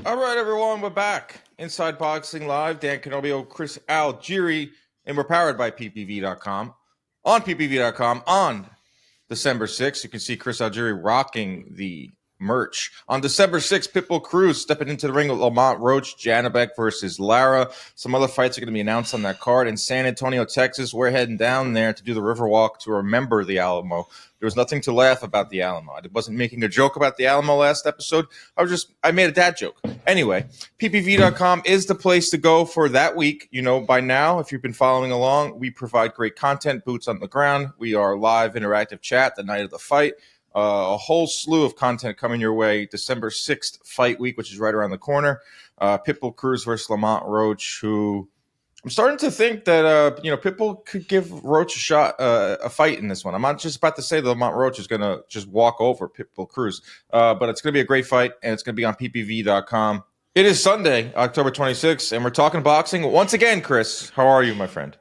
All right, everyone, we're back. Inside Boxing Live, Dan Canobio, Chris Algieri, and we're powered by PPV.com. On PPV.com, on December 6th, you can see Chris Algieri rocking the merch. On December 6th, Pitbull Cruz stepping into the ring with Lamont Roach, Janabek versus Lara. Some other fights are going to be announced on that card. In San Antonio, Texas, we're heading down there to do the Riverwalk to remember the Alamo. There was nothing to laugh about the Alamo. I wasn't making a joke about the Alamo last episode. I made a dad joke. Anyway, PPV.com is the place to go for that week. You know, by now, if you've been following along, we provide great content, boots on the ground. We are live interactive chat the night of the fight. A whole slew of content coming your way. December 6th fight week, which is right around the corner. Pitbull Cruz versus Lamont Roach, who I'm starting to think that, Pitbull could give Roach a fight in this one. I'm not just about to say that Lamont Roach is going to just walk over Pitbull Cruz, but it's going to be a great fight, and it's going to be on PPV.com. It is Sunday, October 26th, and we're talking boxing. Once again, Chris, how are you, my friend?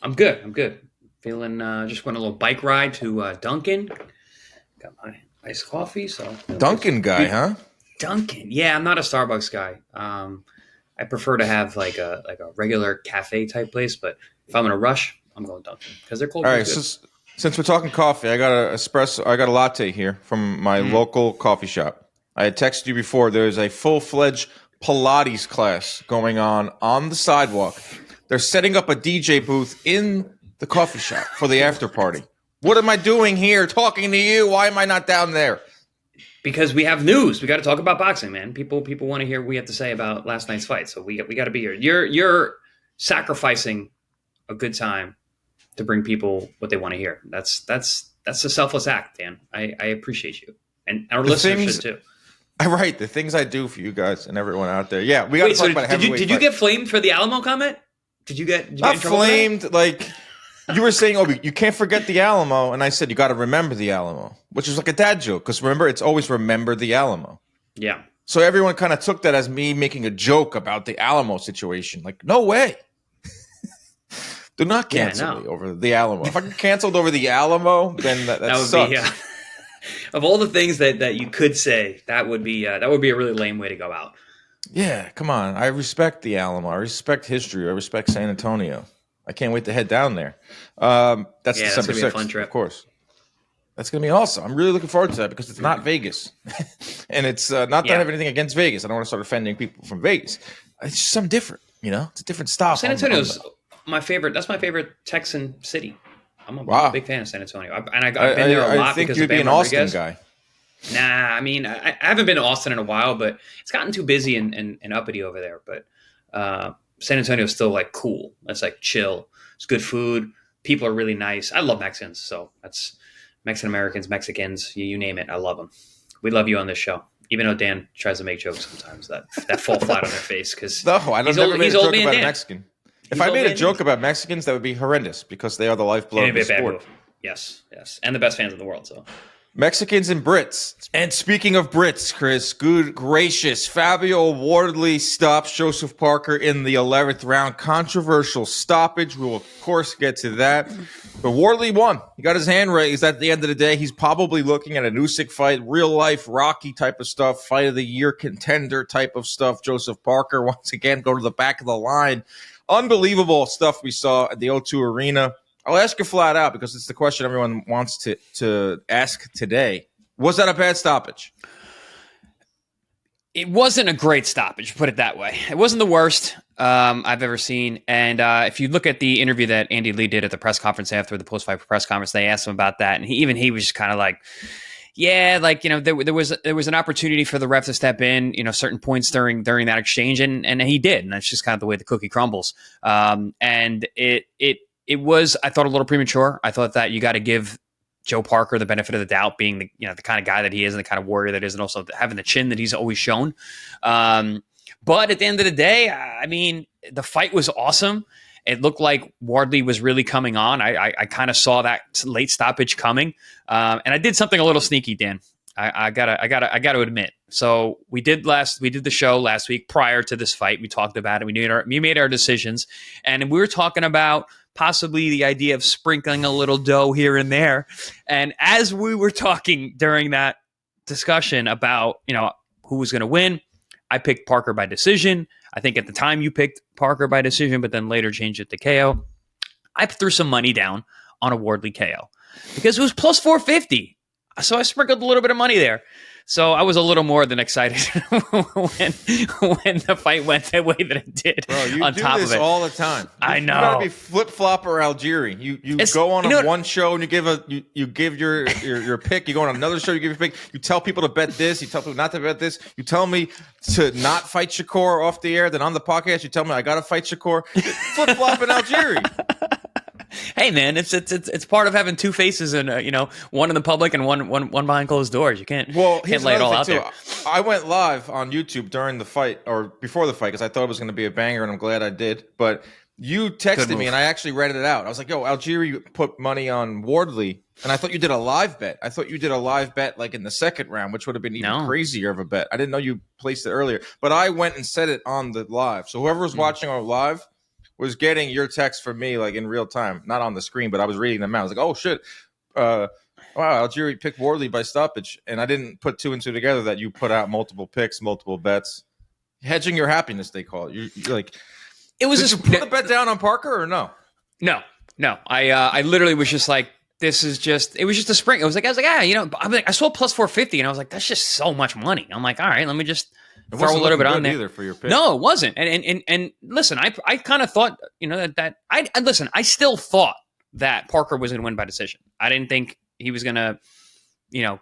I'm good. Feeling, just went a little bike ride to Dunkin'. Got my iced coffee. So Dunkin' guy, huh? Dunkin'. Yeah, I'm not a Starbucks guy. I prefer to have like a regular cafe type place, but if I'm in a rush, I'm going Dunkin' because they're cold. All right, since we're talking coffee, I got a latte here from my local coffee shop. I had texted you before. There's a full-fledged Pilates class going on the sidewalk. They're setting up a DJ booth in the coffee shop for the after party. What am I doing here talking to you? Why am I not down there? Because we have news. We got to talk about boxing, man. People want to hear what we have to say about last night's fight. So we got to be here. You're sacrificing a good time to bring people what they want to hear. That's a selfless act, Dan. I appreciate you. And our listeners should too. Right. The things I do for you guys and everyone out there. Yeah, we got to talk about heavyweight. Did you get flamed for the Alamo comment? Did you get not flamed? Like you were saying, you can't forget the Alamo, and I said you got to remember the Alamo, which is like a dad joke because remember, it's always remember the Alamo. Yeah. So everyone kind of took that as me making a joke about the Alamo situation. Like, no way. Do not cancel me over the Alamo. If I get canceled over the Alamo, then that would sucks. Be of all the things that you could say, that would be a really lame way to go out. Yeah, come on. I respect the Alamo. I respect history. I respect San Antonio. I can't wait to head down there. That's December 6th, a fun trip. Of course. That's going to be awesome. I'm really looking forward to that because it's not Vegas. And it's not that I have anything against Vegas. I don't want to start offending people from Vegas. It's just something different, It's a different style. San Antonio's my favorite. That's my favorite Texan city. I'm a big fan of San Antonio. I've been there a lot. I think you'd be an Austin guy. Nah, I mean, I haven't been to Austin in a while, but it's gotten too busy and uppity over there. But San Antonio is still like cool. It's like chill. It's good food. People are really nice. I love Mexicans, so that's Mexican Americans, Mexicans, you name it. I love them. We love you on this show, even though Dan tries to make jokes sometimes that fall flat on their face. Because no, I don't never made a joke about a Mexican. If I made a joke about Mexicans, that would be horrendous because they are the lifeblood of the sport. Yes, and the best fans in the world. So. Mexicans and Brits. And speaking of Brits, Chris, good gracious, Fabio Wardley stops Joseph Parker in the 11th round. Controversial stoppage. We will, of course, get to that. But Wardley won. He got his hand raised. At the end of the day, he's probably looking at an Usyk fight, real-life Rocky type of stuff, fight of the year contender type of stuff. Joseph Parker, once again, go to the back of the line. Unbelievable stuff we saw at the O2 Arena. I'll ask you flat out because it's the question everyone wants to ask today. Was that a bad stoppage? It wasn't a great stoppage, put it that way. It wasn't the worst I've ever seen. And if you look at the interview that Andy Lee did at the press conference after the post-fight press conference, they asked him about that. And he was just kind of like, yeah, like, there was an opportunity for the ref to step in, certain points during that exchange. And he did. And that's just kind of the way the cookie crumbles. And it was, I thought, a little premature. I thought that you got to give Joe Parker the benefit of the doubt, being the kind of guy that he is and the kind of warrior that is, and also having the chin that he's always shown. But at the end of the day, I mean, the fight was awesome. It looked like Wardley was really coming on. I kind of saw that late stoppage coming, and I did something a little sneaky, Dan. I gotta admit. So we did the show last week prior to this fight. We talked about it. We made our decisions, and we were talking about possibly the idea of sprinkling a little dough here and there. And as we were talking during that discussion about, who was going to win, I picked Parker by decision. I think at the time you picked Parker by decision, but then later changed it to KO. I threw some money down on a Wardley KO because it was plus 450. So I sprinkled a little bit of money there. So I was a little more than excited when the fight went the way that it did. Bro, you on do top this of it. all the time. I know. You gotta be flip flop or Algieri. You go on one show and you give your pick. You go on another show, you give your pick. You tell people to bet this. You tell people not to bet this. You tell me to not fight Shakur off the air. Then on the podcast, you tell me I gotta fight Shakur. Flip flop and Algieri. Hey man, it's part of having two faces and one in the public and one behind closed doors. You can't lay it all out there. I went live on YouTube during the fight or before the fight because I thought it was going to be a banger, and I'm glad I did. But you texted me and I actually read it out. I was like, "Yo, Algieri put money on Wardley," and I thought you did a live bet. I thought you did a live bet like in the second round, which would have been even crazier of a bet. I didn't know you placed it earlier, but I went and said it on the live. So whoever was watching our live was getting your text from me like in real time, not on the screen, but I was reading them out. I was like, oh shit, wow, Algieri picked Wardley by stoppage, and I didn't put two and two together that you put out multiple picks, multiple bets, hedging your happiness. They call it. You're like, it was. Did you put a bet down on Parker or no? No. I literally was just like, this is just. It was just a spring. I was like, I saw plus 450, and I was like, that's just so much money. I'm like, all right, let me just. Throw a little bit on there either for your pick. No, it wasn't. And listen, I kind of thought, I still thought that Parker was going to win by decision. I didn't think he was going to,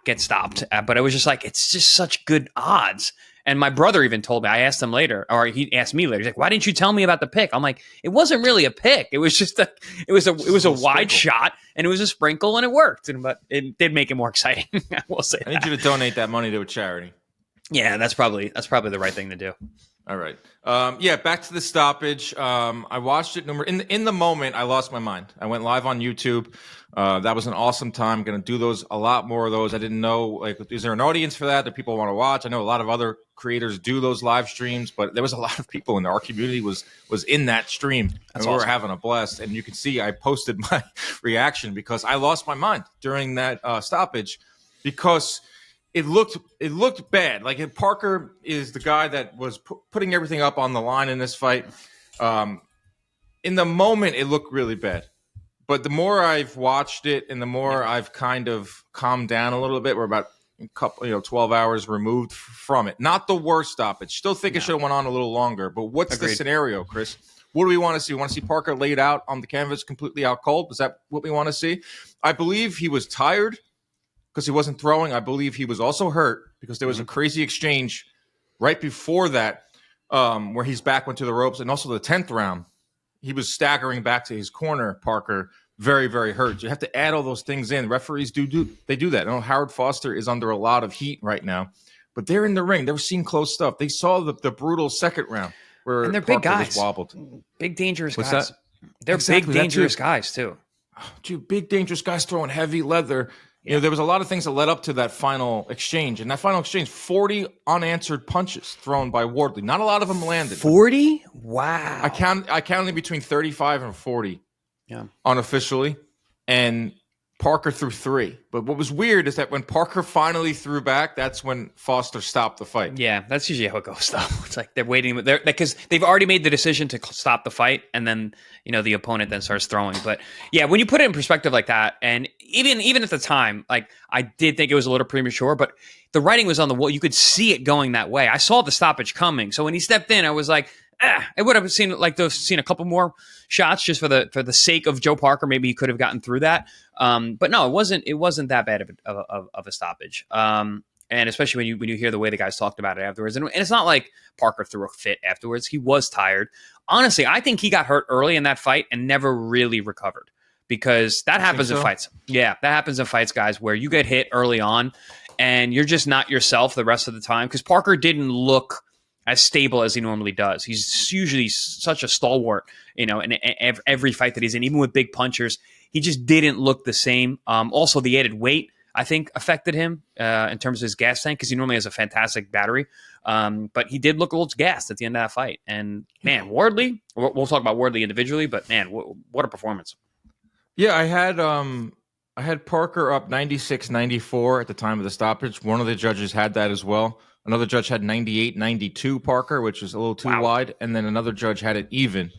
get stopped. But I was just like, it's just such good odds. And my brother even told me. I asked him later, or he asked me later. He's like, "Why didn't you tell me about the pick?" I'm like, "It wasn't really a pick. It was just a wide shot, and it was a sprinkle, and it worked. But it did make it more exciting. I will say. I need you to donate that money to a charity. Yeah, that's probably the right thing to do. All right. Back to the stoppage. I watched it. In the moment, I lost my mind. I went live on YouTube. That was an awesome time. Going to do a lot more of those. I didn't know, is there an audience for that people want to watch? I know a lot of other creators do those live streams, but there was a lot of people in our community was in that stream. And we were having a blast. And you can see I posted my reaction because I lost my mind during that stoppage because it looked bad. Like if Parker is the guy that was putting everything up on the line in this fight. In the moment, it looked really bad. But the more I've watched it and the more I've kind of calmed down a little bit, we're about 12 hours removed from it. Not the worst stoppage. Still think it should have went on a little longer. But what's the scenario, Chris? What do we want to see? We want to see Parker laid out on the canvas, completely out cold. Is that what we want to see? I believe he was tired because he wasn't throwing. I believe he was also hurt because there was a crazy exchange right before that where his back went to the ropes. And also the 10th round, he was staggering back to his corner, Parker, very, very hurt. You have to add all those things in. Referees do that. I know Howard Foster is under a lot of heat right now, but they're in the ring. They were seeing close stuff. They saw the brutal second round where and they're Parker big guys. wobbled. Big, dangerous What's guys. That? They're big, dangerous guys, too. Dude, big, dangerous guys throwing heavy leather. Yeah. There was a lot of things that led up to that final exchange. And that final exchange, 40 unanswered punches thrown by Wardley. Not a lot of them landed. 40? Wow. I counted between 35 and 40 unofficially. And Parker threw 3. But what was weird is that when Parker finally threw back, that's when Foster stopped the fight. Yeah, that's usually how it goes, though. It's like they're waiting. Because they've already made the decision to stop the fight, and then the opponent then starts throwing. But yeah, when you put it in perspective like that, and even at the time, like I did think it was a little premature, but the writing was on the wall. You could see it going that way. I saw the stoppage coming, so when he stepped in, I was like, I would have seen a couple more shots just for the sake of Joe Parker. Maybe he could have gotten through that. But no, it wasn't that bad of a stoppage. And especially when you hear the way the guys talked about it afterwards. And it's not like Parker threw a fit afterwards. He was tired. Honestly, I think he got hurt early in that fight and never really recovered because that happens in fights. Yeah, that happens in fights, guys, where you get hit early on and you're just not yourself the rest of the time because Parker didn't look as stable as he normally does. He's usually such a stalwart, in every fight that he's in, even with big punchers. He just didn't look the same. Also, the added weight, I think, affected him in terms of his gas tank because he normally has a fantastic battery. But he did look a little gassed at the end of that fight. And, man, Wardley, we'll talk about Wardley individually, but, man, what a performance. Yeah, I had Parker up 96-94 at the time of the stoppage. One of the judges had that as well. Another judge had 98-92 Parker, which is a little too wide. And then another judge had it even.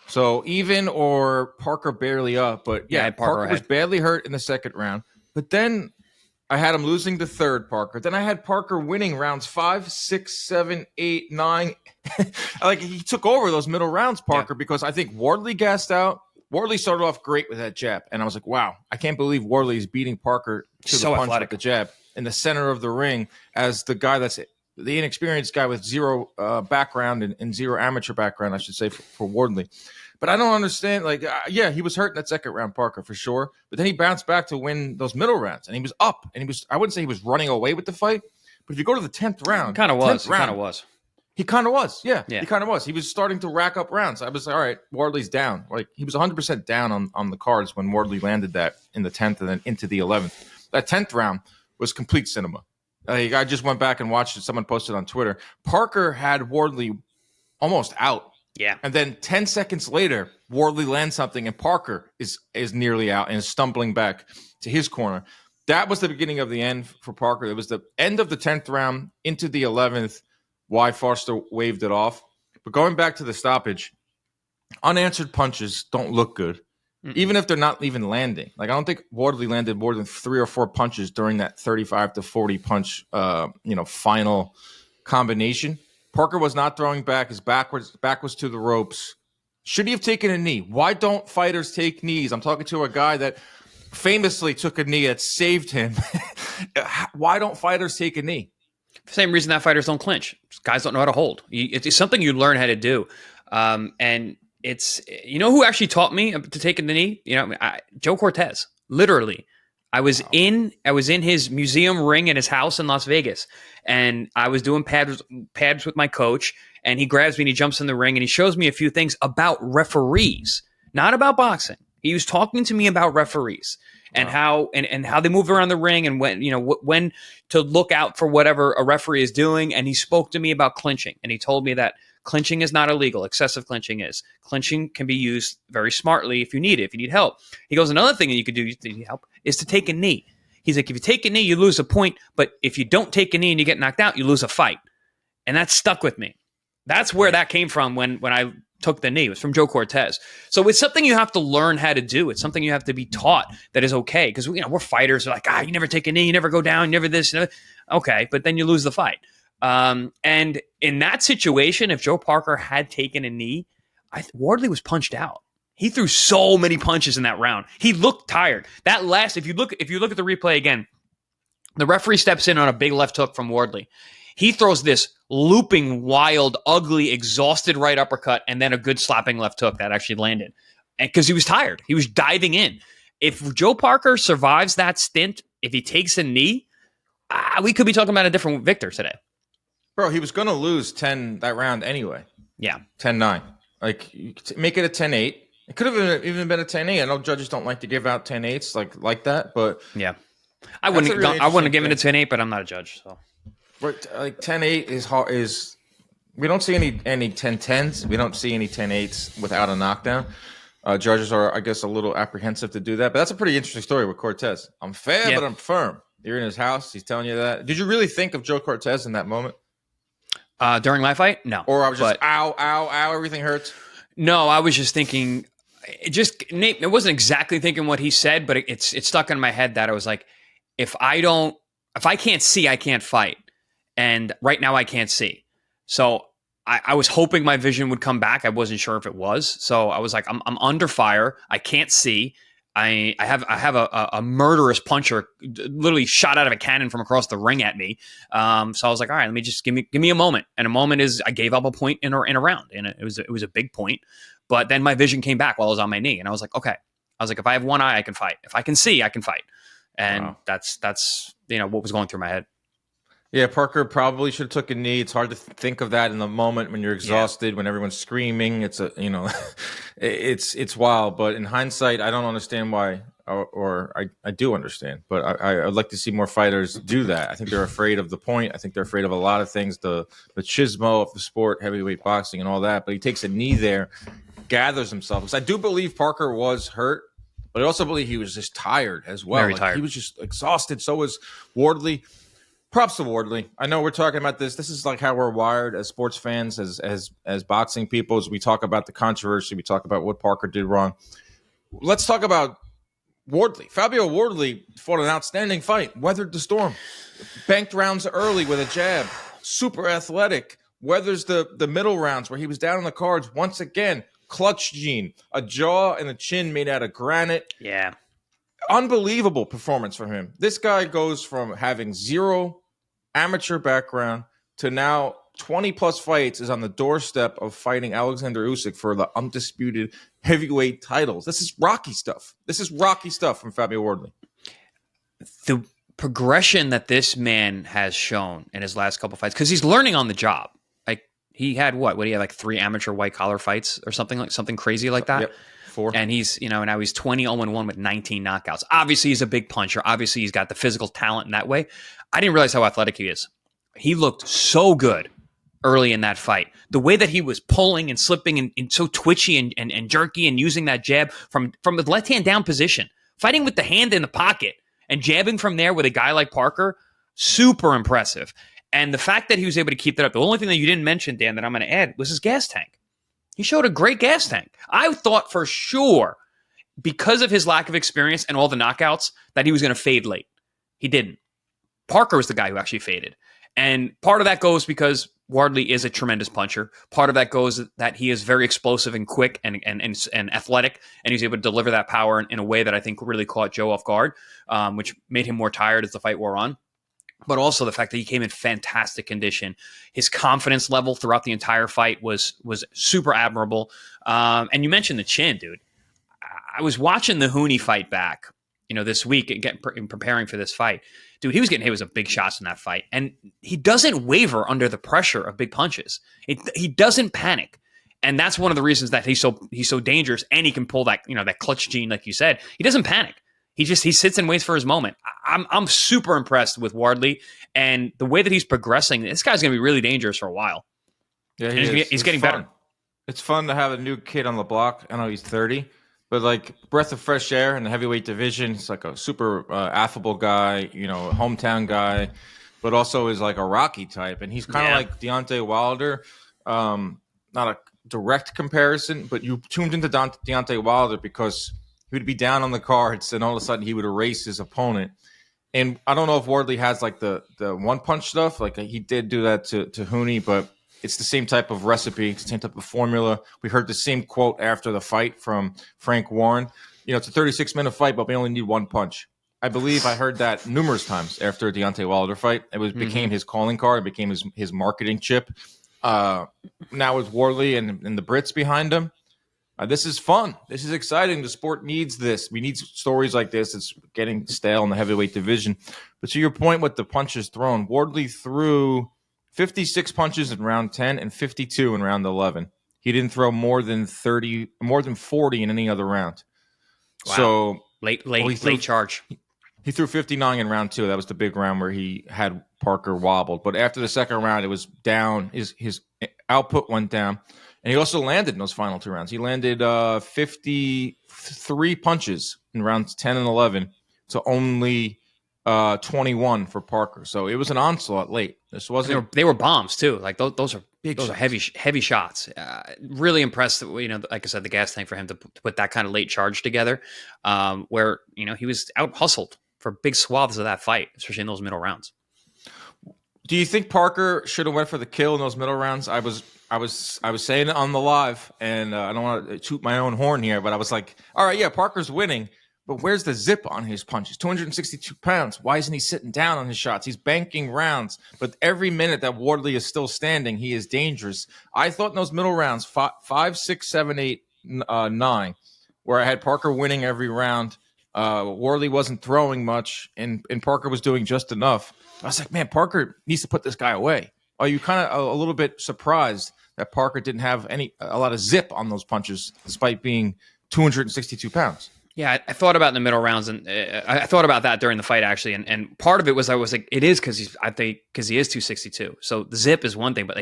So even or Parker barely up. But yeah, Parker was badly hurt in the second round. But then I had him losing the third, Parker. Then I had Parker winning rounds 5, 6, 7, 8, 9. Like, he took over those middle rounds, Parker, because I think Wardley gassed out. Wardley started off great with that jab. And I was like, wow, I can't believe Wardley is beating Parker to the punch with the jab in the center of the ring as the guy that's the inexperienced guy with zero background and zero amateur background, I should say, for Wardley. But I don't understand. Like, yeah, he was hurt in that second round, Parker, for sure. But then he bounced back to win those middle rounds, and he was up. And I wouldn't say he was running away with the fight, but if you go to the 10th round, he kind of was. He kind of was. Yeah, he kind of was. He was starting to rack up rounds. I was like, all right, Wardley's down. Like, he was 100% down on the cards when Wardley landed that in the 10th and then into the 11th. That 10th round was complete cinema. I just went back and watched it. Someone posted on Twitter. Parker had Wardley almost out. Yeah. And then 10 seconds later, Wardley lands something, and Parker is nearly out and is stumbling back to his corner. That was the beginning of the end for Parker. It was the end of the 10th round into the 11th. Why Foster waved it off. But going back to the stoppage, unanswered punches don't look good. Even if they're not even landing. Like, I don't think Wardley landed more than 3 or 4 punches during that 35 to 40 punch, final combination. Parker was not throwing back. His back was to the ropes. Should he have taken a knee? Why don't fighters take knees? I'm talking to a guy that famously took a knee that saved him. Why don't fighters take a knee? Same reason that fighters don't clinch. Guys don't know how to hold. It's something you learn how to do. And it's, who actually taught me to take the knee? Joe Cortez. Literally, I was in his museum ring at his house in Las Vegas, and I was doing pads with my coach, and he grabs me and he jumps in the ring and he shows me a few things about referees, not about boxing. He was talking to me about referees and how they move around the ring and when to look out for whatever a referee is doing. And he spoke to me about clinching, and he told me that clinching is not illegal. Excessive clinching is. Clinching can be used very smartly if you need it, if you need help. He goes, another thing that you could do if you need help is to take a knee. He's like, if you take a knee, you lose a point. But if you don't take a knee and you get knocked out, you lose a fight. And that stuck with me. That's where that came from when I took the knee. It was from Joe Cortez. So it's something you have to learn how to do. It's something you have to be taught that is okay. Because we're fighters. We're like, you never take a knee, you never go down, you never this. Okay, but then you lose the fight. And in that situation, if Joe Parker had taken a knee, Wardley was punched out. He threw so many punches in that round. He looked tired. That last, if you look at the replay again, the referee steps in on a big left hook from Wardley. He throws this looping, wild, ugly, exhausted right uppercut, and then a good slapping left hook that actually landed. And because he was tired, he was diving in. If Joe Parker survives that stint, if he takes a knee, we could be talking about a different victor today. Bro, he was going to lose 10 that round anyway. Yeah. 10-9. Like, make it a 10-8. It could have even been a 10-8. I know judges don't like to give out 10-8s like that, but yeah. I wouldn't have given it a 10-8, but I'm not a judge, so. But like 10-8 is hard. We don't see any 10-10s. We don't see any 10-8s without a knockdown. Judges are, I guess, a little apprehensive to do that. But that's a pretty interesting story with Cortez. I'm fair, but I'm firm. You're in his house. He's telling you that. Did you really think of Joe Cortez in that moment? During my fight? No. Or I was just, ow, everything hurts? No, I was just thinking, Nate, I wasn't exactly thinking what he said, but it stuck in my head that I was like, if I can't see, I can't fight. And right now I can't see. So I was hoping my vision would come back. I wasn't sure if it was. So I was like, I'm under fire. I can't see. I have a murderous puncher literally shot out of a cannon from across the ring at me. So I was like, all right, let me just give me a moment. And a moment is I gave up a point in a round, and it was a big point. But then my vision came back while I was on my knee, and I was like, okay. I was like, if I have one eye, I can fight. If I can see, I can fight. And that's what was going through my head. Yeah, Parker probably should have took a knee. It's hard to think of that in the moment when you're exhausted, when everyone's screaming. It's it's wild. But in hindsight, I don't understand why, or I do understand. But I'd like to see more fighters do that. I think they're afraid of the point. I think they're afraid of a lot of things, the machismo of the sport, heavyweight boxing, and all that. But he takes a knee there, gathers himself. Because I do believe Parker was hurt, but I also believe he was just tired as well. Very tired. He was just exhausted. So was Wardley. Props to Wardley. I know we're talking about this. This is like how we're wired as sports fans, as boxing people. As we talk about the controversy, we talk about what Parker did wrong. Let's talk about Wardley. Fabio Wardley fought an outstanding fight, weathered the storm, banked rounds early with a jab, super athletic, weathers the middle rounds where he was down on the cards once again. Clutch gene, a jaw and a chin made out of granite. Yeah. Unbelievable performance from him. This guy goes from having zero amateur background to now 20 plus fights, is on the doorstep of fighting Oleksandr Usyk for the undisputed heavyweight titles. This is rocky stuff. This is rocky stuff from Fabio Wardley. The progression that this man has shown in his last couple fights, because he's learning on the job. Like he had what he had like 3 amateur white collar fights or something crazy like that. Yep. 4. And he's, now he's 20-0-1 with 19 knockouts. Obviously, he's a big puncher. Obviously, he's got the physical talent in that way. I didn't realize how athletic he is. He looked so good early in that fight. The way that he was pulling and slipping and so twitchy and jerky and using that jab from the left hand down position, fighting with the hand in the pocket and jabbing from there with a guy like Parker, super impressive. And the fact that he was able to keep that up, the only thing that you didn't mention, Dan, that I'm going to add was his gas tank. He showed a great gas tank. I thought for sure, because of his lack of experience and all the knockouts, that he was going to fade late. He didn't. Parker was the guy who actually faded. And part of that goes because Wardley is a tremendous puncher. Part of that goes that he is very explosive and quick and athletic, and he's able to deliver that power in a way that I think really caught Joe off guard, which made him more tired as the fight wore on. But also the fact that he came in fantastic condition. His confidence level throughout the entire fight was super admirable. And you mentioned the chin, dude. I was watching the Hooney fight back, this week and preparing for this fight. Dude, he was getting hit with some big shots in that fight. And he doesn't waver under the pressure of big punches. He doesn't panic. And that's one of the reasons that he's so dangerous, and he can pull that, that clutch gene, like you said. He doesn't panic. He sits and waits for his moment. I'm super impressed with Wardley and the way that he's progressing. This guy's going to be really dangerous for a while. Yeah, he's getting better. It's fun to have a new kid on the block. I know he's 30, but like breath of fresh air in the heavyweight division. He's like a super affable guy, hometown guy, but also is like a Rocky type. And he's kind of like Deontay Wilder. Not a direct comparison, but you tuned into Deontay Wilder because he would be down on the cards, and all of a sudden he would erase his opponent. And I don't know if Wardley has like the one punch stuff. Like he did do that to Hooney, but it's the same type of recipe, it's the same type of formula. We heard the same quote after the fight from Frank Warren. It's a 36-minute fight, but we only need one punch. I believe I heard that numerous times after a Deontay Wilder fight. It became his calling card, it became his marketing chip. Now with Wardley and the Brits behind him, this is fun. This is exciting. The sport needs this. We need stories like this. It's getting stale in the heavyweight division. But to your point with the punches thrown, Wardley threw 56 punches in round 10 and 52 in round 11. He didn't throw more than 40 in any other round. Wow. So late charge. He threw 59 in round 2. That was the big round where he had Parker wobbled. But after the second round, it was down. His output went down. And he also landed in those final 2 rounds. He landed 53 punches in rounds 10 and 11 to only 21 for Parker. So it was an onslaught late. This wasn't. They were bombs too. Like those are big. Those are heavy shots. Really impressed. Like I said, the gas tank for him to put that kind of late charge together, where he was out hustled for big swaths of that fight, especially in those middle rounds. Do you think Parker should have went for the kill in those middle rounds? I was saying it on the live, and I don't want to toot my own horn here, but I was like, all right, yeah, Parker's winning, but where's the zip on his punches? 262 pounds. Why isn't he sitting down on his shots? He's banking rounds, but every minute that Wardley is still standing, he is dangerous. I thought in those middle rounds, 5, 6, 7, 8, 9, where I had Parker winning every round, Wardley wasn't throwing much, and Parker was doing just enough. I was like, man, Parker needs to put this guy away. Are you kind of a little bit surprised that Parker didn't have a lot of zip on those punches, despite being 262 pounds? Yeah, I thought about in the middle rounds, and I thought about that during the fight actually, and part of it was I was like, it is because he is 262. So the zip is one thing, but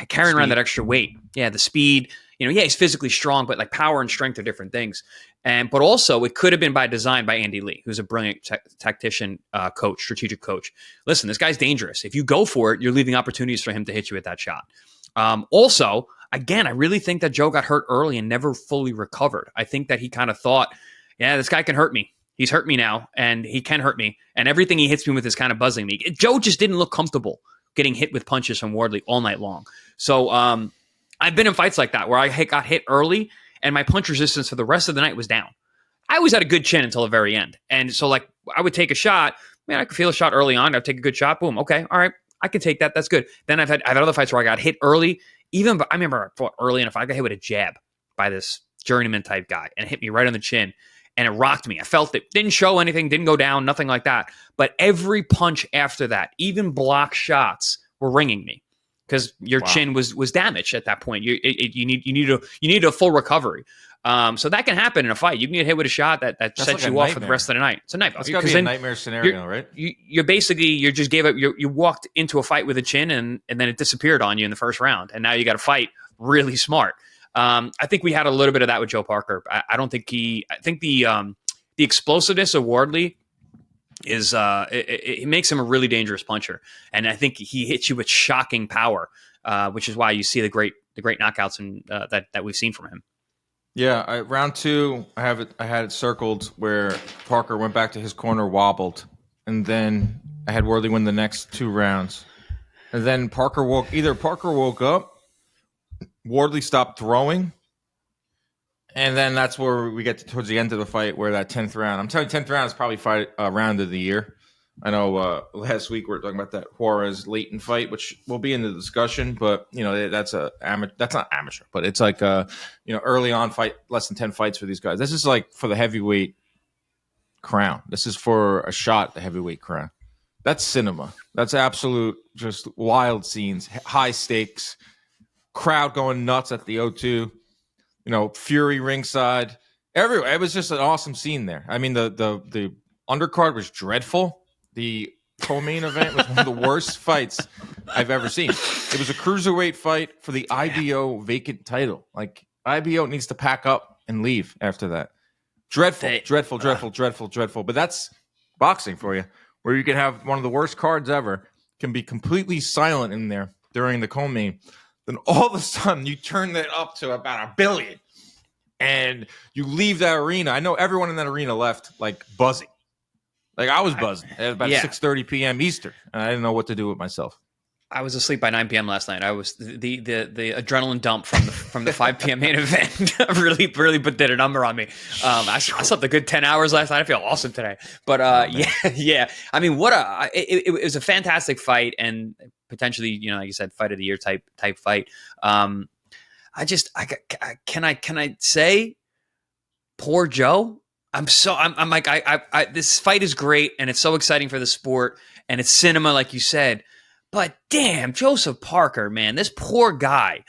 carrying around that extra weight. Yeah, the speed. He's physically strong, but like power and strength are different things. But also, it could have been by design by Andy Lee, who's a brilliant tactician, coach, strategic coach. Listen, this guy's dangerous. If you go for it, you're leaving opportunities for him to hit you with that shot. Also, again, I really think that Joe got hurt early and never fully recovered. I think that he kind of thought, yeah, this guy can hurt me. He's hurt me now, and he can hurt me. And everything he hits me with is kind of buzzing me. Joe just didn't look comfortable getting hit with punches from Wardley all night long. So I've been in fights like that where I got hit early, and my punch resistance for the rest of the night was down. I always had a good chin until the very end. And so, like, I would take a shot. Man, I could feel a shot early on. I'd take a good shot. Boom. Okay. All right. I can take that. That's good. Then I've had other fights where I got hit early. I remember I fought early in a fight. I got hit with a jab by this journeyman type guy, and it hit me right on the chin. And it rocked me. I felt it. Didn't show anything. Didn't go down. Nothing like that. But every punch after that, even block shots, were ringing me because your chin was damaged at that point. You need a full recovery. So that can happen in a fight. You can get hit with a shot that sets like you off for the rest of the night. It's a nightmare. That's got to be a nightmare scenario, right? You just gave up. You walked into a fight with a chin, and then it disappeared on you in the first round, and now you got to fight really smart. I think we had a little bit of that with Joe Parker. I don't think I think the explosiveness of Wardley is it makes him a really dangerous puncher, and I think he hits you with shocking power, which is why you see the great knockouts that we've seen from him. Yeah, round 2, I had it circled where Parker went back to his corner, wobbled, and then I had Wardley win the next 2 rounds, and then Parker woke up. Wardley stopped throwing, and then that's where we get towards the end of the fight, where that 10th round. I'm telling you, 10th round is probably round of the year. I know last week we were talking about that Juarez-Leighton fight, which will be in the discussion, but that's not amateur, but it's like early on fight, less than 10 fights for these guys. This is like for the heavyweight crown. This is for a shot at the heavyweight crown. That's cinema. That's absolute just wild scenes, high stakes. Crowd going nuts at the O2, Fury ringside, everywhere. It was just an awesome scene there. I mean, the undercard was dreadful. The co-main event was one of the worst fights I've ever seen. It was a cruiserweight fight for the IBO vacant title. Like, IBO needs to pack up and leave after that. Dreadful. But that's boxing for you, where you can have one of the worst cards ever, can be completely silent in there during the co-main. Then all of a sudden, you turn that up to about 1 billion, and you leave that arena. I know everyone in that arena left like buzzing. Like, I was buzzing at about 6:30 p.m. Eastern, and I didn't know what to do with myself. I was asleep by 9 p.m. last night. I was the adrenaline dump from the 5 p.m. main event really did a number on me. I slept a good 10 hours last night. I feel awesome today. But yeah. I mean, it was a fantastic fight, and potentially, like you said, fight of the year type fight. Can I say, poor Joe? I'm like, this fight is great, and it's so exciting for the sport, and it's cinema, like you said. But damn, Joseph Parker, man, this poor guy.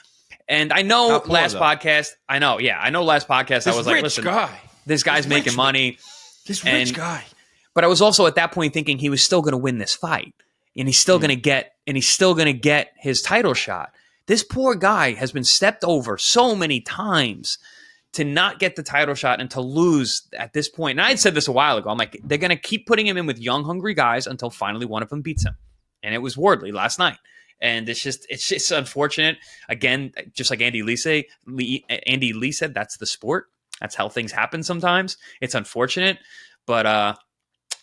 And I know last podcast, I know last podcast I was like, listen, this guy's making money. This rich guy. But I was also at that point thinking he was still going to win this fight, and he's still going to get his title shot. This poor guy has been stepped over so many times to not get the title shot and to lose at this point. And I had said this a while ago. I'm like, they're going to keep putting him in with young, hungry guys until finally one of them beats him. And it was Wardley last night. And it's just unfortunate. Again, just like Andy Lee said, that's the sport. That's how things happen sometimes. It's unfortunate. But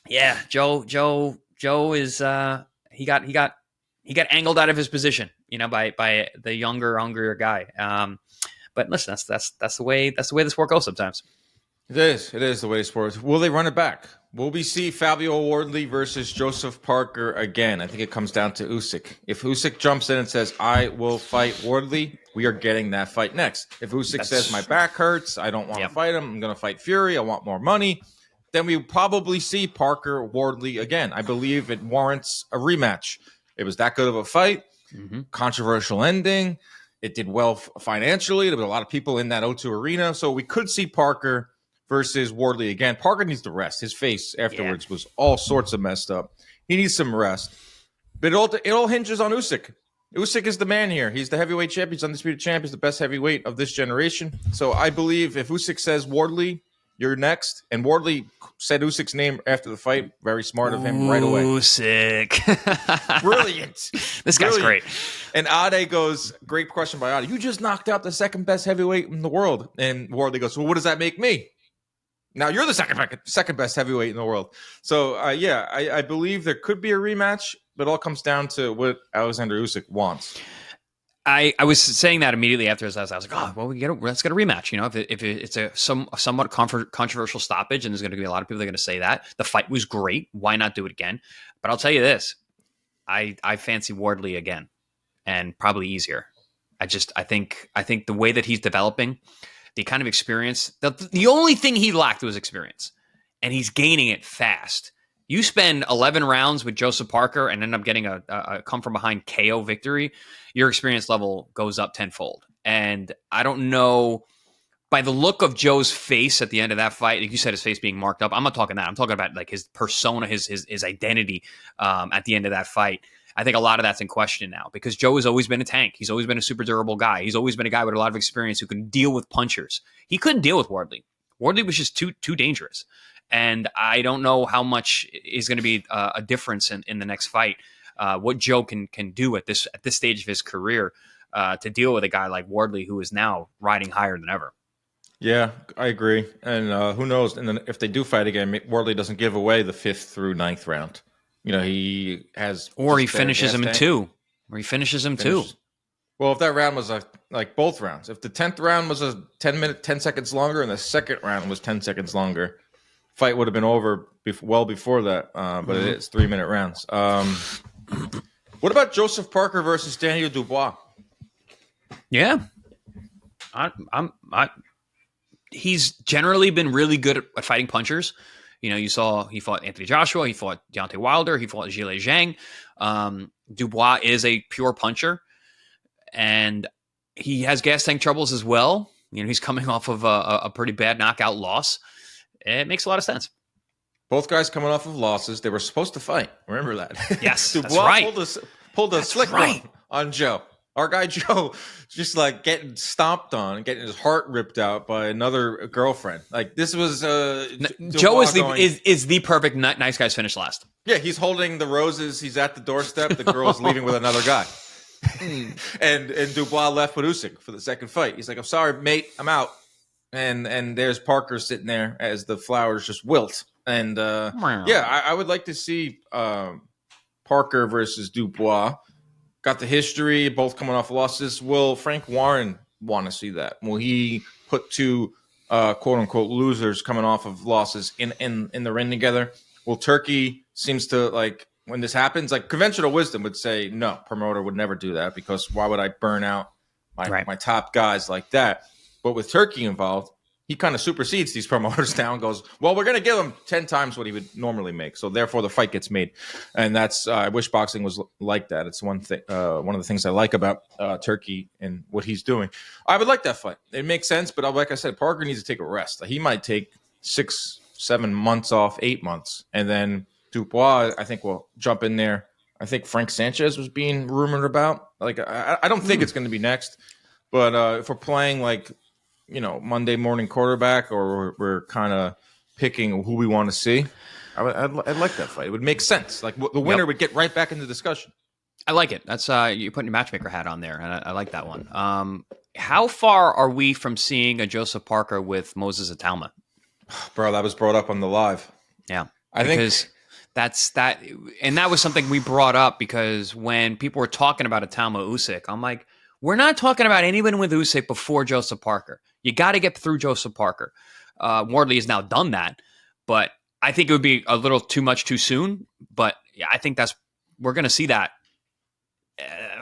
yeah, Joe is he got angled out of his position, by the younger, hungrier guy. But listen, that's the way the sport goes sometimes. It is the way the sport is. Will they run it back? Will we see Fabio Wardley versus Joseph Parker again? I think it comes down to Usyk. If Usyk jumps in and says, I will fight Wardley, we are getting that fight next. If Usyk says, my back hurts, I don't want to fight him, I'm going to fight Fury, I want more money, then we probably see Parker Wardley again. I believe it warrants a rematch. It was that good of a fight, controversial ending. It did well financially. There were a lot of people in that O2 arena. So we could see Parker versus Wardley again. Parker needs to rest. His face afterwards was all sorts of messed up. He needs some rest. But it all hinges on Usyk. Usyk is the man here. He's the heavyweight champion. He's undisputed champion. He's the best heavyweight of this generation. So I believe if Usyk says, Wardley, you're next, and Wardley said Usyk's name after the fight, very smart of him right away. Usyk. Brilliant. This guy's great. And Ade goes, great question by Ade. You just knocked out the second best heavyweight in the world. And Wardley goes, well, what does that make me? Now you're the second best heavyweight in the world. So, I believe there could be a rematch, but it all comes down to what Oleksandr Usyk wants. I was saying that immediately after his last. I was like, oh, well, let's get a rematch. You know, if it's a somewhat controversial stoppage, and there's going to be a lot of people that are going to say that the fight was great, why not do it again? But I'll tell you this, I fancy Wardley again, and probably easier. I think the way that he's developing, the kind of experience, the only thing he lacked was experience, and he's gaining it fast. You spend 11 rounds with Joseph Parker and end up getting a come from behind KO victory, your experience level goes up tenfold. And I don't know, by the look of Joe's face at the end of that fight, like you said, his face being marked up. I'm not talking that. I'm talking about like his persona, his identity at the end of that fight. I think a lot of that's in question now because Joe has always been a tank. He's always been a super durable guy. He's always been a guy with a lot of experience who can deal with punchers. He couldn't deal with Wardley. Wardley was just too dangerous. And I don't know how much is going to be a difference in the next fight. What Joe can do at this stage of his career to deal with a guy like Wardley, who is now riding higher than ever. Yeah, I agree. And who knows? And then if they do fight again, Wardley doesn't give away the 5th through 9th round. You know, he has, or he finishes him in 2. Or he finishes him 2. Well, if that round was like both rounds, if the 10th round was a 10 seconds longer, and the second round was 10 seconds longer, fight would have been over well before that, but it is 3-minute rounds. What about Joseph Parker versus Daniel Dubois? Yeah, he's generally been really good at fighting punchers. You know, you saw he fought Anthony Joshua, he fought Deontay Wilder, he fought Zhilei Zhang. Dubois is a pure puncher, and he has gas tank troubles as well. You know, he's coming off of a pretty bad knockout loss. It makes a lot of sense. Both guys coming off of losses. They were supposed to fight. Remember that. Yes, Dubois that's right. pulled a slick one on Joe. Our guy Joe just like getting stomped on, getting his heart ripped out by another girlfriend. Like this was Joe is the perfect nice guys finish last. Yeah, he's holding the roses. He's at the doorstep. The girl's leaving with another guy. and Dubois left with Usyk for the second fight. He's like, I'm sorry, mate, I'm out. And there's Parker sitting there as the flowers just wilt. And I would like to see Parker versus Dubois. Got the history, both coming off losses. Will Frank Warren want to see that? Will he put two quote unquote losers coming off of losses in the ring together? Will Turkey seems to like when this happens, like conventional wisdom would say no, promoter would never do that because why would I burn out my top guys like that? But with Turkey involved, he kind of supersedes these promoters now and goes, well, we're going to give him 10 times what he would normally make. So therefore the fight gets made. And that's, I wish boxing was like that. It's one thing, one of the things I like about Turkey and what he's doing. I would like that fight. It makes sense. But like I said, Parker needs to take a rest. He might take 6-7 months off, 8 months. And then Dubois, I think, will jump in there. I think Frank Sanchez was being rumored about. Like, I don't think it's going to be next. But if we're playing like, Monday morning quarterback, or we're kind of picking who we want to see, I'd like that fight. It would make sense. Like the winner would get right back into discussion. I like it. That's you're putting your matchmaker hat on there, and I like that one. How far are we from seeing a Joseph Parker with Moses Atalma? Bro, that was brought up on the live. Yeah, I think that's that, and that was something we brought up because when people were talking about Atalma Usyk, I'm like, we're not talking about anyone with Usyk before Joseph Parker. You got to get through Joseph Parker. Wardley has now done that, but I think it would be a little too much too soon. But yeah, I think we're going to see that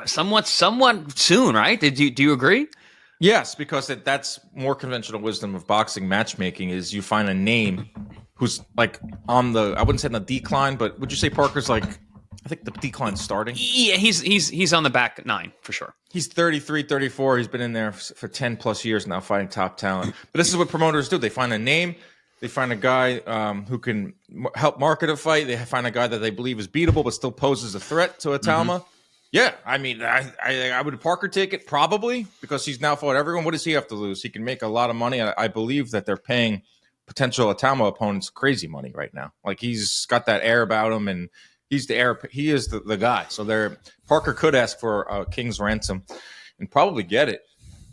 somewhat soon, right? Do you agree? Yes, because that's more conventional wisdom of boxing matchmaking is you find a name who's like on the, I wouldn't say on the decline, but would you say Parker's like, I think the decline's starting. Yeah, he's on the back nine for sure. He's 33, 34. He's been in there for 10 plus years now fighting top talent. But this is what promoters do. They find a name. They find a guy who can help market a fight. They find a guy that they believe is beatable but still poses a threat to Atalma. Yeah, I mean, I would Parker take it probably because he's now fought everyone. What does he have to lose? He can make a lot of money. I believe that they're paying potential Atama opponents crazy money right now. Like he's got that air about him, and he's the air. He is the guy. So Parker could ask for a king's ransom and probably get it.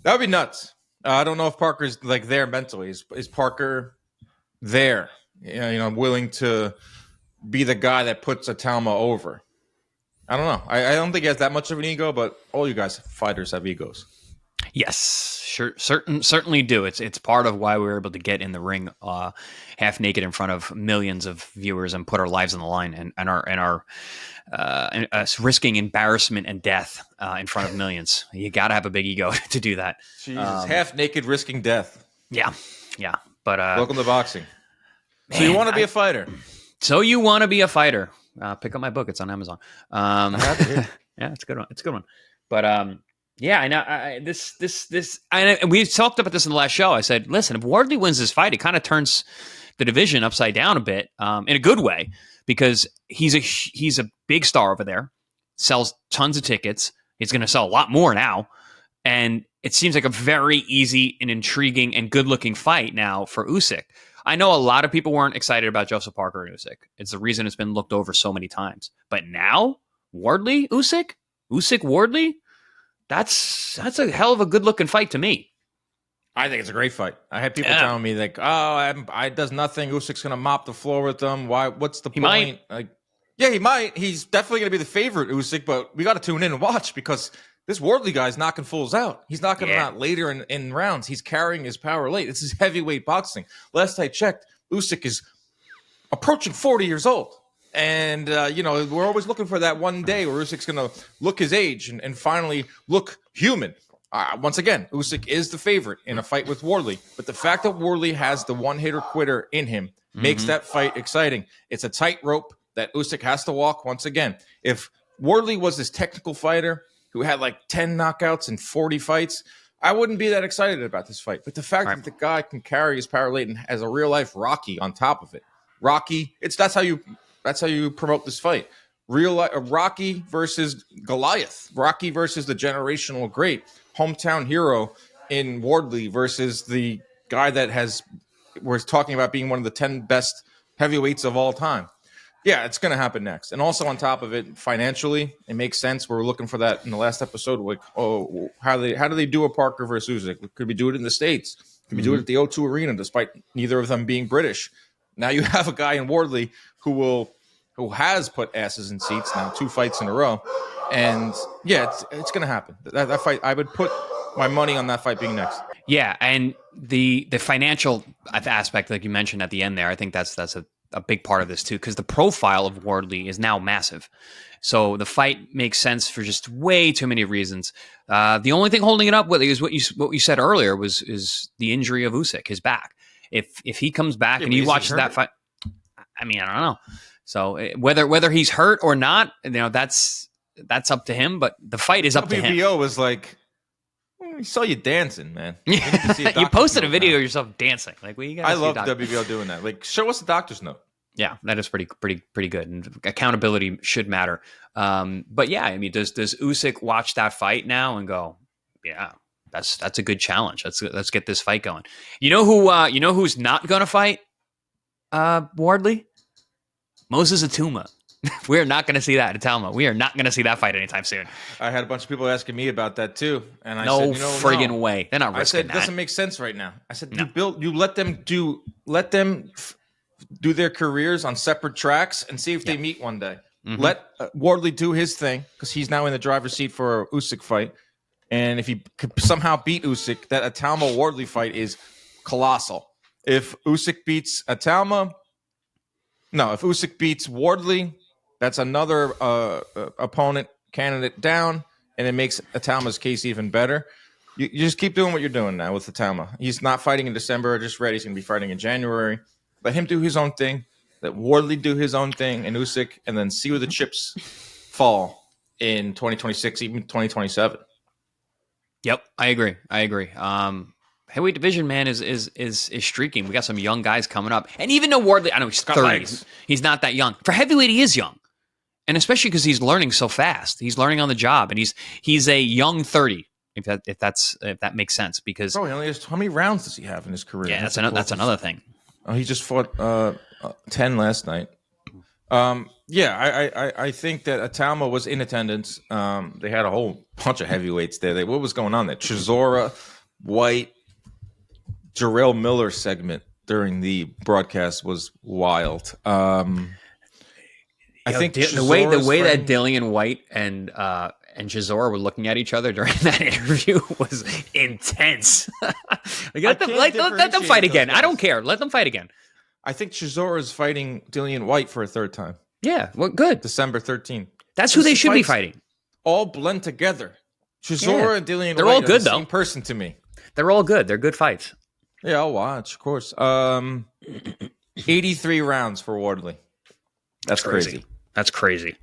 That would be nuts. I don't know if Parker's like there mentally. Is Parker there? Willing to be the guy that puts Atama over. I don't know. I don't think he has that much of an ego, but all you guys fighters have egos. Yes, sure, certainly do. It's part of why we were able to get in the ring half naked in front of millions of viewers and put our lives on the line and our risking embarrassment and death in front of millions. You got to have a big ego to do that. Jesus, half naked risking death. Yeah. But welcome to boxing. So you want to be a fighter? So you want to be a fighter? Pick up my book. It's on Amazon. Yeah, it's a good one. It's a good one. But yeah, I know this. And we talked about this in the last show. I said, listen, if Wardley wins this fight, it kind of turns the division upside down a bit, in a good way, because he's a big star over there, sells tons of tickets. He's going to sell a lot more now, and it seems like a very easy and intriguing and good-looking fight now for Usyk. I know a lot of people weren't excited about Joseph Parker and Usyk. It's the reason it's been looked over so many times. But now, Wardley, Usyk, Wardley, that's a hell of a good-looking fight to me. I think it's a great fight. I had people telling me like, "Oh, does nothing. Usyk's going to mop the floor with them. Why? What's the point?" Might. Like, yeah, he might. He's definitely going to be the favorite, Usyk. But we got to tune in and watch because this Wardley guy's knocking fools out. He's knocking them out later in rounds. He's carrying his power late. This is heavyweight boxing. Last I checked, Usyk is approaching 40 years old. And, we're always looking for that one day where Usyk's going to look his age and finally look human. Once again, Usyk is the favorite in a fight with Wardley. But the fact that Wardley has the one-hitter quitter in him makes that fight exciting. It's a tightrope that Usyk has to walk once again. If Wardley was this technical fighter who had like 10 knockouts and 40 fights, I wouldn't be that excited about this fight. But the fact that the guy can carry his power late and has a real-life Rocky on top of it. Rocky, that's how you promote this fight. Real life, Rocky versus Goliath. Rocky versus the generational great. Hometown hero in Wardley versus the guy that we're talking about being one of the 10 best heavyweights of all time. Yeah, it's going to happen next. And also on top of it, financially, it makes sense. We were looking for that in the last episode. Like, how do they do a Parker versus Usyk? Could we do it in the States? Could we do it at the O2 Arena, despite neither of them being British? Now you have a guy in Wardley who has put asses in seats now 2 fights in a row. And yeah, it's going to happen. That fight, I would put my money on that fight being next. Yeah, and the financial aspect, like you mentioned at the end there, I think that's a big part of this too, because the profile of Wardley is now massive. So the fight makes sense for just way too many reasons. The only thing holding it up with is what you said earlier is the injury of Usyk, his back. If he comes back and he watches that fight, I mean, I don't know. So whether he's hurt or not, that's up to him. But the fight is up to him. WBO was like, we saw you dancing, man. You posted a video of yourself dancing. Like, I love WBO doing that. Like, show us the doctor's note. Yeah, that is pretty good, and accountability should matter. But yeah, I mean, does Usyk watch that fight now and go, yeah, that's a good challenge. Let's get this fight going. You know who's not going to fight Wardley? Moses Atuma. We're not going to see that at Talma. We are not going to see that fight anytime soon. I had a bunch of people asking me about that too, and I said, friggin' way. They're not risking that. I said, it doesn't make sense right now. I said, you let them do their careers on separate tracks and see if they meet one day. Mm-hmm. Let Wardley do his thing because he's now in the driver's seat for a Usyk fight, and if he could somehow beat Usyk, that Atalma Wardley fight is colossal. If Usyk beats Wardley, that's another opponent candidate down, and it makes Atalma's case even better. You just keep doing what you're doing now with Atalma. He's not fighting in December. Just ready. He's going to be fighting in January. Let him do his own thing. Let Wardley do his own thing and Usyk, and then see where the chips fall in 2026, even 2027. Yep, I agree. Heavyweight division, man, is streaking. We got some young guys coming up, and even though Wardley, I know he's 30, he's not that young. For heavyweight, he is young. And especially because he's learning so fast. He's learning on the job, and he's a young 30. If that makes sense, because he only has, how many rounds does he have in his career? Yeah, that's another thing. Oh, he just fought 10 last night. I think that Atama was in attendance. They had a whole bunch of heavyweights there. What was going on there? Chisora, White, Jarrell Miller segment during the broadcast was wild. I think the way that Dillian White and Chisora were looking at each other during that interview was intense. Let them fight again. I don't care. Let them fight again. I think Chisora is fighting Dillian White for a third time. Yeah, well, good. December 13th. That's who they should be fighting. All blend together. Chisora and Dillian White all good, are the same person to me. They're all good. They're good fights. Yeah, I'll watch, of course. 83 rounds for Wardley. That's crazy. That's crazy.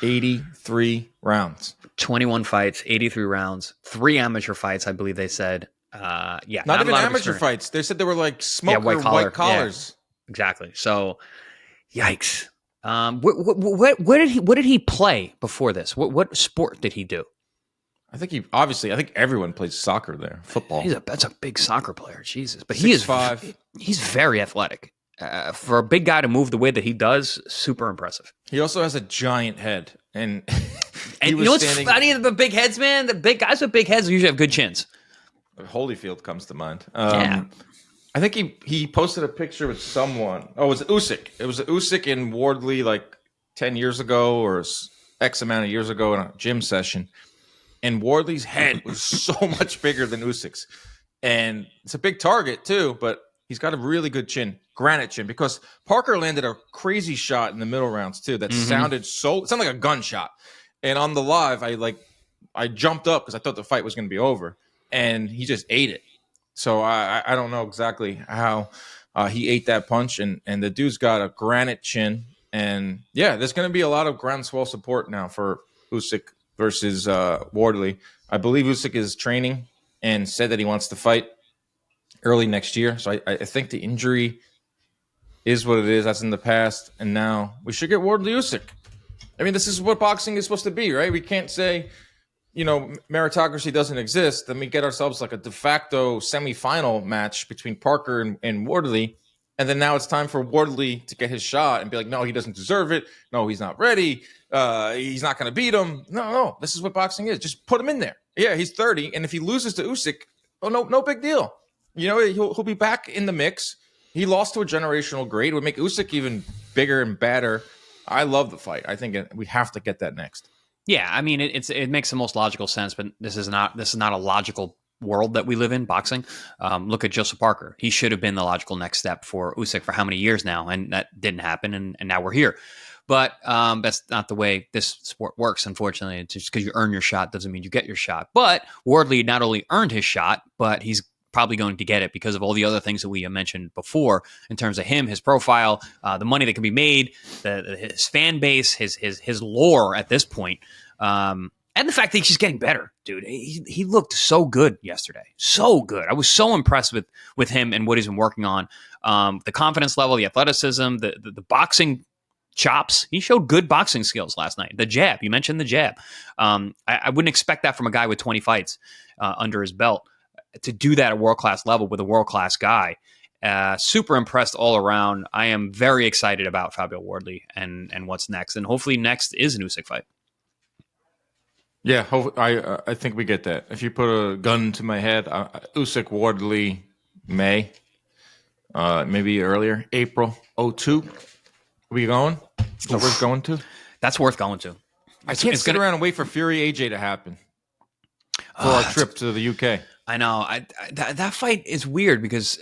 83 rounds. 21 fights, 83 rounds, 3 amateur fights, I believe they said. Not even amateur fights. They said they were like white collars. Yeah, exactly. So, yikes. What did he play before this? What sport did he do? I think everyone plays soccer there. Football. That's a big soccer player. Jesus. But he is 6'5". He's very athletic. For a big guy to move the way that he does, super impressive. He also has a giant head. And you know what's funny about big heads, man? The big guys with big heads usually have good chins. Holyfield comes to mind. I think he posted a picture with someone. Oh, it was Usyk. It was Usyk and Wardley like 10 years ago or X amount of years ago in a gym session. And Wardley's head was so much bigger than Usyk's. And it's a big target too, but he's got a really good chin, granite chin, because Parker landed a crazy shot in the middle rounds too that sounded like a gunshot. And on the live, I jumped up because I thought the fight was going to be over, and he just ate it. So I don't know exactly how he ate that punch, and the dude's got a granite chin. And yeah, there's going to be a lot of groundswell support now for Usyk versus Wardley. I believe Usyk is training and said that he wants to fight early next year. So I think the injury is what it is. That's in the past. And now we should get Wardley Usyk. I mean, this is what boxing is supposed to be, right? We can't say, meritocracy doesn't exist. Then we get ourselves like a de facto semifinal match between Parker and Wardley. And then now it's time for Wardley to get his shot and be like, no, he doesn't deserve it. No, he's not ready. He's not going to beat him. No, this is what boxing is. Just put him in there. Yeah, he's 30. And if he loses to Usyk, no big deal. He'll be back in the mix. He lost to a generational great. It would make Usyk even bigger and badder. I love the fight. I think we have to get that next. Yeah, I mean, it makes the most logical sense, but this is not a logical world that we live in, boxing. Look at Joseph Parker. He should have been the logical next step for Usyk for how many years now, and that didn't happen, and now we're here. But that's not the way this sport works, unfortunately. It's just because you earn your shot doesn't mean you get your shot. But Wardley not only earned his shot, but he's probably going to get it because of all the other things that we mentioned before in terms of him, his profile, the money that can be made, his fan base, his lore at this point, and the fact that he's just getting better, dude. He looked so good yesterday, so good. I was so impressed with him and what he's been working on. The confidence level, the athleticism, the boxing chops. He showed good boxing skills last night. The jab, you mentioned the jab. I wouldn't expect that from a guy with 20 fights under his belt. To do that at world-class level with a world-class guy. Super impressed all around. I am very excited about Fabio Wardley and what's next. And hopefully next is an Usyk fight. Yeah, I think we get that. If you put a gun to my head, Usyk Wardley May, maybe earlier, April 2022. We going? Is that worth going to? That's worth going to. I can't sit around and wait for Fury AJ to happen for our trip to the UK. I know. That fight is weird because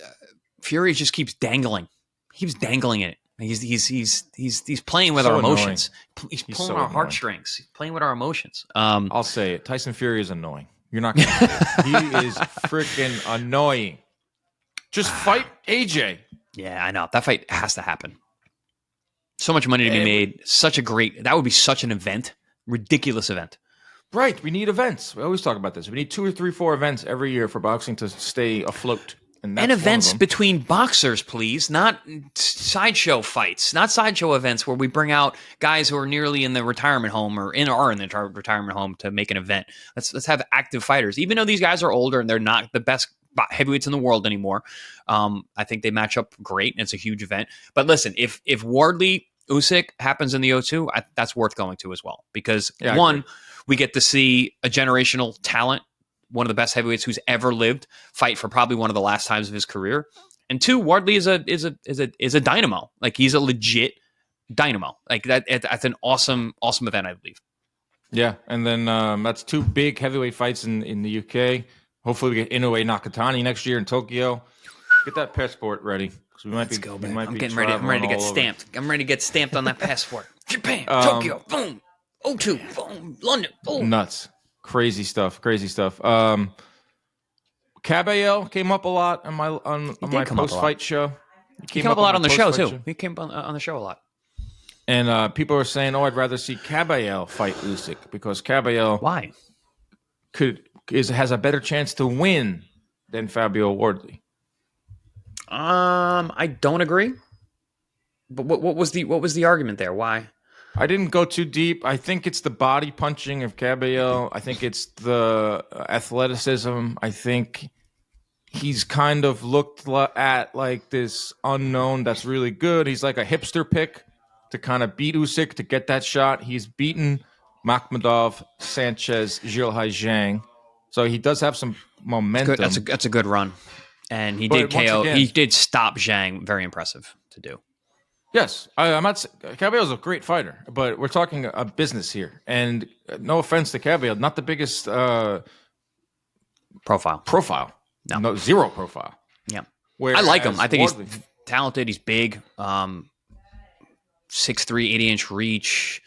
Fury just keeps dangling. He keeps dangling it. He's playing with our emotions. Annoying. He's pulling our heartstrings. He's playing with our emotions. I'll say it. Tyson Fury is annoying. You're not going to say it. He is freaking annoying. Just fight AJ. Yeah, I know. That fight has to happen. So much money to be made. That would be such an event. Ridiculous event. Right. We need events. We always talk about this. We need 2 or 3, 4 events every year for boxing to stay afloat. And events between boxers, please, not sideshow fights, not sideshow events where we bring out guys who are nearly in the retirement home or are in the retirement home to make an event. Let's have active fighters, even though these guys are older and they're not the best heavyweights in the world anymore. I think they match up great, and it's a huge event. But listen, if Wardley Usyk happens in the O2, that's worth going to as well, because one, we get to see a generational talent, one of the best heavyweights who's ever lived, fight for probably one of the last times of his career. And two, Wardley is a dynamo. Like, he's a legit dynamo. Like, that's an awesome event, I believe. Yeah, and then that's 2 big heavyweight fights in the UK. Hopefully we get Inoue Nakatani next year in Tokyo. Get that passport ready. We might Let's go, man. I'm getting ready. I'm ready to get stamped. I'm ready to get stamped on that passport. Japan, Tokyo, boom. O2, boom. London, boom. Nuts. Crazy stuff. Kabayel came up a lot on my post-fight show. He came up a lot on the show, too. He came on the show a lot. And people were saying, I'd rather see Kabayel fight Usyk, because Kabayel has a better chance to win than Fabio Wardley. I don't agree. But what was the argument there? Why? I didn't go too deep. I think it's the body punching of Kabayel. I think it's the athleticism. I think he's kind of looked at like this unknown that's really good. He's like a hipster pick to kind of beat Usyk, to get that shot. He's beaten Makhmudov, Sanchez, Zhilhai Zhang. So he does have some momentum. That's a good run. And he did KO. He did stop Zhang. Very impressive to do. Yes, I'm not. Kabayel's a great fighter, but we're talking a business here. And no offense to Kabayel, not the biggest profile. No, zero profile. Yeah, I like him. I think Wardley, he's talented. He's big. 6'3", 80-inch reach.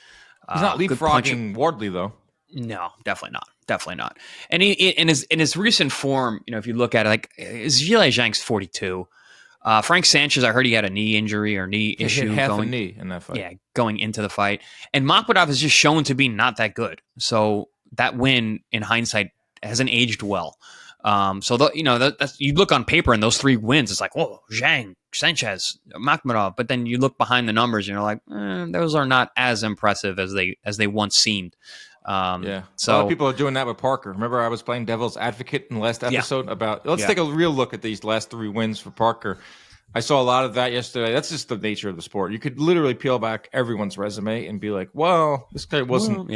He's not leapfrogging Wardley though. No, definitely not. And he in his recent form, if you look at it, like Zhilhai Zhang's 42. Frank Sanchez, I heard he had a knee injury or knee issue. Hit half a knee in that fight. Yeah, going into the fight. And Makhmudov is just shown to be not that good. So that win, in hindsight, hasn't aged well. You look on paper and those 3 wins, it's like, whoa, Zhang, Sanchez, Makhmudov. But then you look behind the numbers and you're like, those are not as impressive as they once seemed. So a lot of people are doing that with Parker. Remember, I was playing devil's advocate in the last episode about let's take a real look at these last 3 wins for Parker. I saw a lot of that yesterday. That's just the nature of the sport. You could literally peel back everyone's resume and be like, well, this guy wasn't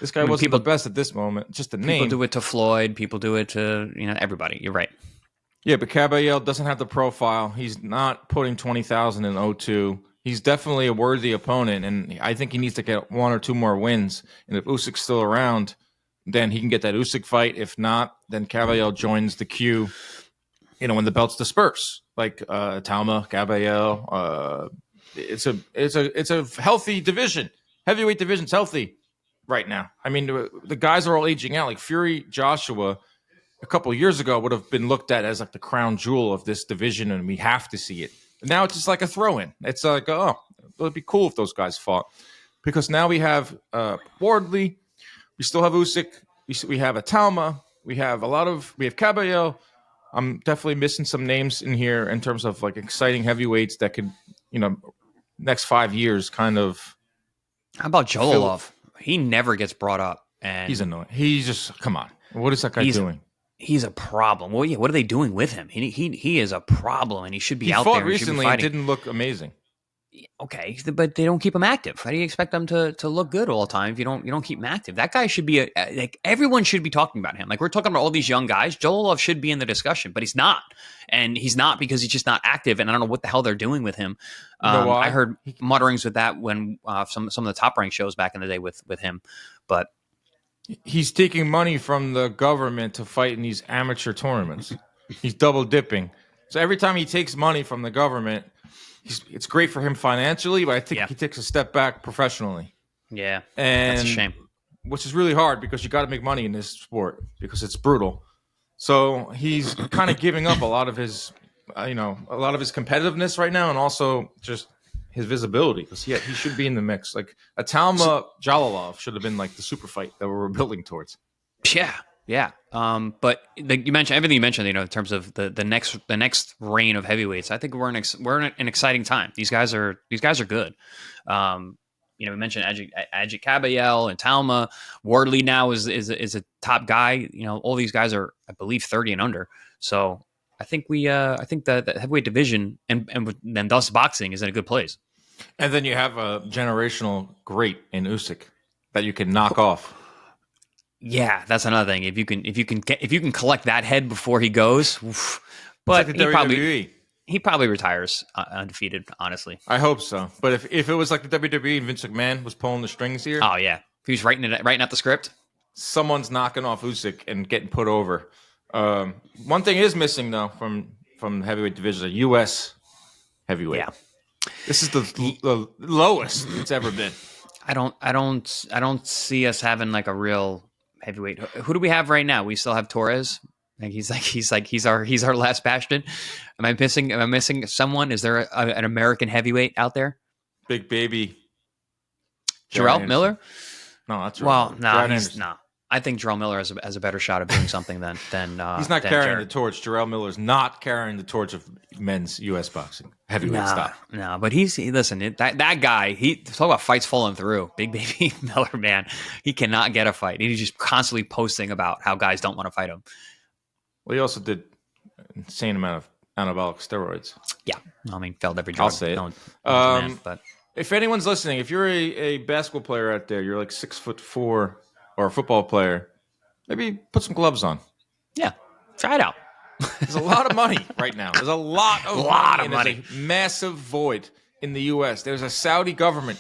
this guy wasn't the best at this moment. Just a name. People do it to Floyd. People do it to everybody. You're right. Yeah, but Kabayel doesn't have the profile. He's not putting 20,000 in O2. He's definitely a worthy opponent, and I think he needs to get 1 or 2 more wins. And if Usyk's still around, then he can get that Usyk fight. If not, then Kabayel joins the queue, when the belts disperse, like Talma, Kabayel. It's a healthy division. Heavyweight division's healthy right now. I mean, the guys are all aging out. Like Fury, Joshua, a couple of years ago would have been looked at as like the crown jewel of this division, and we have to see it. Now it's just like a throw-in. It's like, it'd be cool if those guys fought. Because now we have Wardley. We still have Usyk. We have a Talma. We have Kabayel. I'm definitely missing some names in here in terms of like exciting heavyweights that could, next 5 years kind of. How about Jololov? He never gets brought up. And he's annoying. He's just, come on. What is that guy doing? He's a problem. Well, yeah. What are they doing with him? He is a problem, and he should be out there. He fought recently and didn't look amazing. Okay, but they don't keep him active. How do you expect them to look good all the time if you don't keep him active? That guy should be like everyone should be talking about him. Like we're talking about all these young guys. Jololov should be in the discussion, but he's not, and he's not because he's just not active. And I don't know what the hell they're doing with him. I heard mutterings with that when some of the Top Rank shows back in the day with him, but. He's taking money from the government to fight in these amateur tournaments. He's double dipping. So every time he takes money from the government, it's great for him financially, but I think he takes a step back professionally. Yeah, and that's a shame. Which is really hard because you got to make money in this sport because it's brutal. So he's kind of giving up a lot of his, competitiveness right now, and also just his visibility, because he should be in the mix. Like a Talma Jalolov should have been like the super fight that we were building towards. Yeah, Yeah. But you mentioned everything you mentioned, in terms of the next reign of heavyweights. I think we're in an exciting time. These guys are good. We mentioned Ajit Kabayel and Talma. Wardley now is a top guy. All these guys are, I believe, 30 and under. So I think I think the heavyweight division and thus boxing is in a good place. And then you have a generational great in Usyk that you can knock off. Yeah, that's another thing. If you can collect that head before he goes, oof. But like he probably retires undefeated. Honestly, I hope so. But if it was like the WWE and Vince McMahon was pulling the strings here, oh yeah, if he was writing out the script, someone's knocking off Usyk and getting put over. One thing is missing though from the heavyweight division: a U.S. heavyweight. Yeah, this is the lowest it's ever been. I don't see us having like a real heavyweight. Who do we have right now? We still have Torres. He's our last bastion. Am I missing someone? Is there an American heavyweight out there? Big baby. Jarrell Miller? No, that's right. Well, no. I think Jarrell Miller has a better shot of doing something than he's not carrying the torch. Jarrell Miller's not carrying the torch of men's U.S. boxing heavyweight style. No, but that guy. He talk about fights falling through. Big baby Miller, man, he cannot get a fight. He's just constantly posting about how guys don't want to fight him. Well, he also did an insane amount of anabolic steroids. Yeah, I mean, failed every drug. I'll say it. But if anyone's listening, if you're a basketball player out there, you're like 6'4". Or a football player, maybe put some gloves on. Yeah, try it out. There's a lot of money right now. There's a lot of money. There's a massive void in the U.S. There's a Saudi government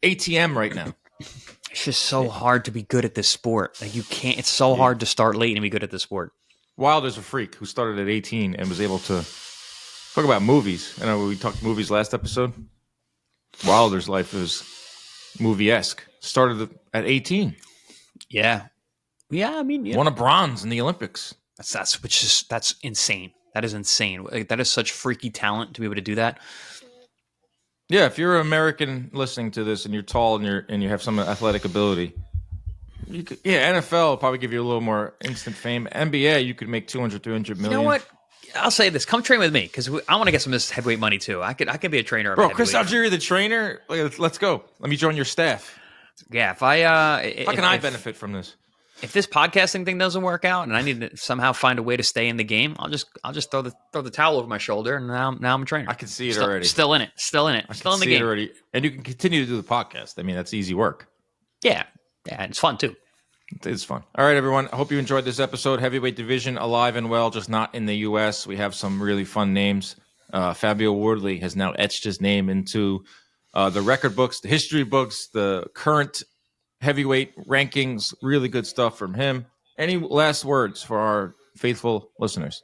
ATM right now. It's just so hard to be good at this sport. Like you can't. It's so hard to start late and be good at this sport. Wilder's a freak who started at 18 and was able to talk about movies. I know we talked movies last episode. Wilder's life is movie-esque. Started at 18. Yeah. I mean, won a bronze in the Olympics. That's insane. That is insane. Like, that is such freaky talent to be able to do that. Yeah, if you're an American listening to this and you're tall and you have some athletic ability, NFL will probably give you a little more instant fame. NBA, you could make 200, 300 million. You know what? I'll say this: come train with me because I want to get some of this heavyweight money too. I could be a trainer. Bro, Chris Algieri, the trainer. Let's go. Let me join your staff. Yeah, how can I benefit from this? If this podcasting thing doesn't work out and I need to somehow find a way to stay in the game, I'll just throw the towel over my shoulder and now I'm a trainer. I can see it already. Still in it. Still in the game already. And you can continue to do the podcast. I mean, that's easy work. Yeah, it's fun too. It's fun. All right, everyone. I hope you enjoyed this episode. Heavyweight division alive and well, just not in the U.S. We have some really fun names. Fabio Wardley has now etched his name into the record books, the history books, the current heavyweight rankings. Really good stuff from him. Any last words for our faithful listeners?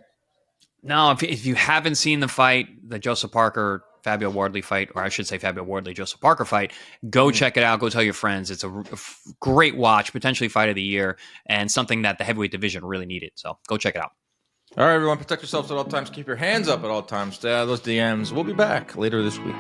No, if you haven't seen the fight, the Joseph Parker Fabio Wardley fight, or I should say Fabio Wardley Joseph Parker fight, go check it out. Go tell your friends. It's a great watch, potentially fight of the year, and something that the heavyweight division really needed. So go check it out. All right, everyone. Protect yourselves at all times. Keep your hands up at all times. Stay out of those DMs. We'll be back later this week.